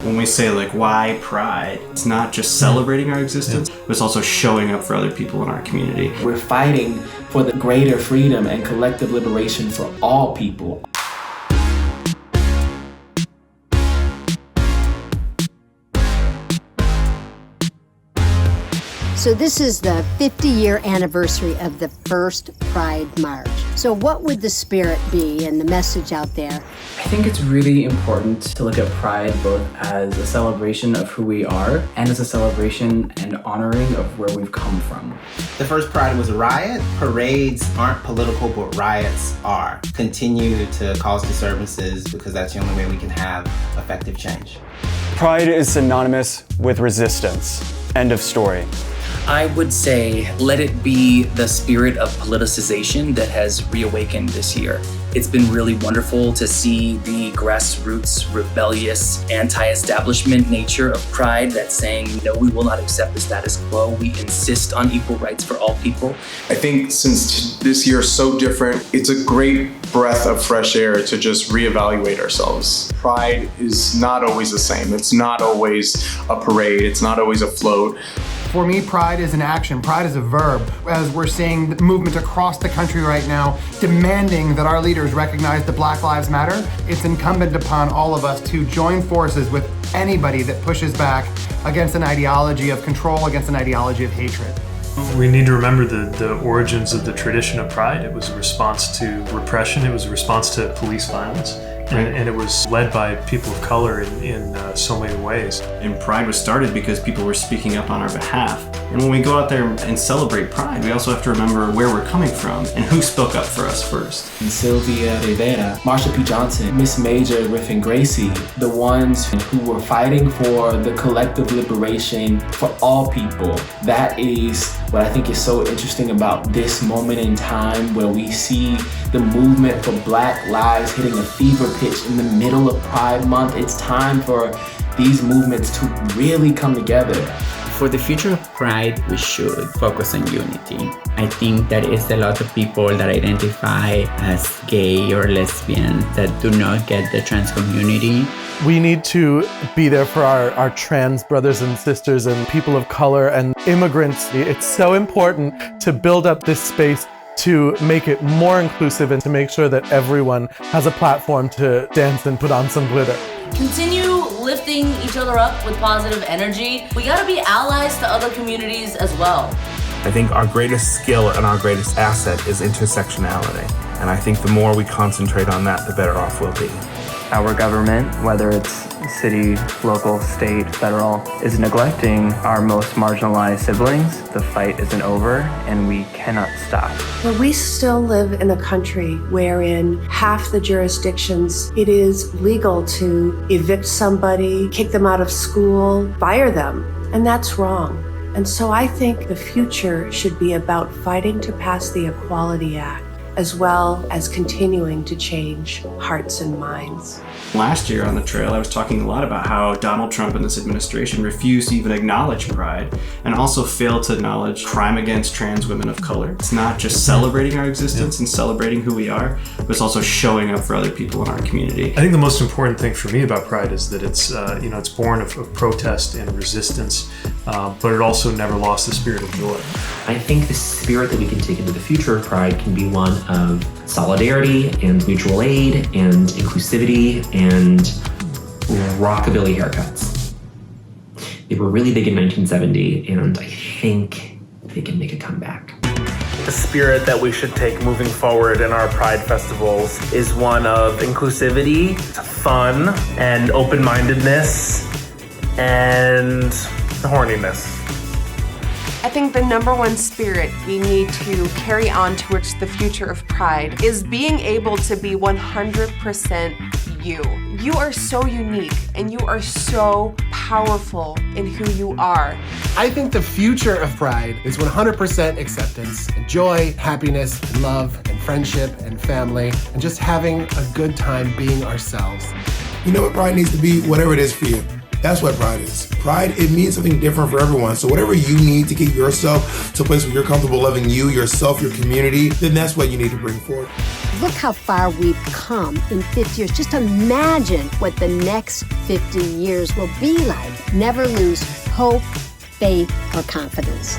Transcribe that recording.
When we say like, why pride? It's not just celebrating our existence, but it's also showing up for other people in our community. We're fighting for the greater freedom and collective liberation for all people. So this is the 50-year anniversary of the first Pride March. So what would the spirit be and the message out there? I think it's really important to look at Pride both as a celebration of who we are and as a celebration and honoring of where we've come from. The first Pride was a riot. Parades aren't political, but riots are. Continue to cause disturbances because that's the only way we can have effective change. Pride is synonymous with resistance. End of story. I would say let it be the spirit of politicization that has reawakened this year. It's been really wonderful to see the grassroots, rebellious, anti-establishment nature of Pride that's saying, no, we will not accept the status quo. We insist on equal rights for all people. I think since this year is so different, it's a great breath of fresh air to just reevaluate ourselves. Pride is not always the same. It's not always a parade. It's not always a float. For me, pride is an action. Pride is a verb. As we're seeing the movement across the country right now, demanding that our leaders recognize that Black Lives Matter, it's incumbent upon all of us to join forces with anybody that pushes back against an ideology of control, against an ideology of hatred. We need to remember the origins of the tradition of Pride. It was a response to repression. It was a response to police violence. And it was led by people of color in so many ways. And Pride was started because people were speaking up on our behalf. And when we go out there and celebrate Pride, we also have to remember where we're coming from and who spoke up for us first. And Sylvia Rivera, Marsha P. Johnson, Miss Major, Will&Grace, the ones who were fighting for the collective liberation for all people. That is what I think is so interesting about this moment in time where we see the movement for Black lives hitting a fever pitch in the middle of Pride Month. It's time for these movements to really come together. For the future of Pride, we should focus on unity. I think there is a lot of people that identify as gay or lesbian that do not get the trans community. We need to be there for our trans brothers and sisters and people of color and immigrants. It's so important to build up this space to make it more inclusive and to make sure that everyone has a platform to dance and put on some glitter. Continue lifting each other up with positive energy. We gotta be allies to other communities as well. I think our greatest skill and our greatest asset is intersectionality. And I think the more we concentrate on that, the better off we'll be. Our government, whether it's city, local, state, federal, is neglecting our most marginalized siblings. The fight isn't over and we cannot stop. But we still live in a country wherein half the jurisdictions, it is legal to evict somebody, kick them out of school, fire them, and that's wrong. And so I think the future should be about fighting to pass the Equality Act, as well as continuing to change hearts and minds. Last year on the trail, I was talking a lot about how Donald Trump and this administration refused to even acknowledge Pride and also failed to acknowledge crime against trans women of color. It's not just celebrating our existence and celebrating who we are, but it's also showing up for other people in our community. I think the most important thing for me about Pride is that it's it's born of protest and resistance, but it also never lost the spirit of joy. I think the spirit that we can take into the future of Pride can be one of solidarity and mutual aid and inclusivity and rockabilly haircuts. They were really big in 1970, and I think they can make a comeback. The spirit that we should take moving forward in our Pride festivals is one of inclusivity, fun, and open-mindedness, and horniness. I think the number one spirit we need to carry on towards the future of Pride is being able to be 100% you. You are so unique and you are so powerful in who you are. I think the future of Pride is 100% acceptance and joy, happiness, and love, and friendship, and family, and just having a good time being ourselves. You know what Pride needs to be? Whatever it is for you. That's what pride is. Pride, it means something different for everyone. So whatever you need to get yourself to a place where you're comfortable loving you, yourself, your community, then that's what you need to bring forward. Look how far we've come in 50 years. Just imagine what the next 50 years will be like. Never lose hope, faith, or confidence.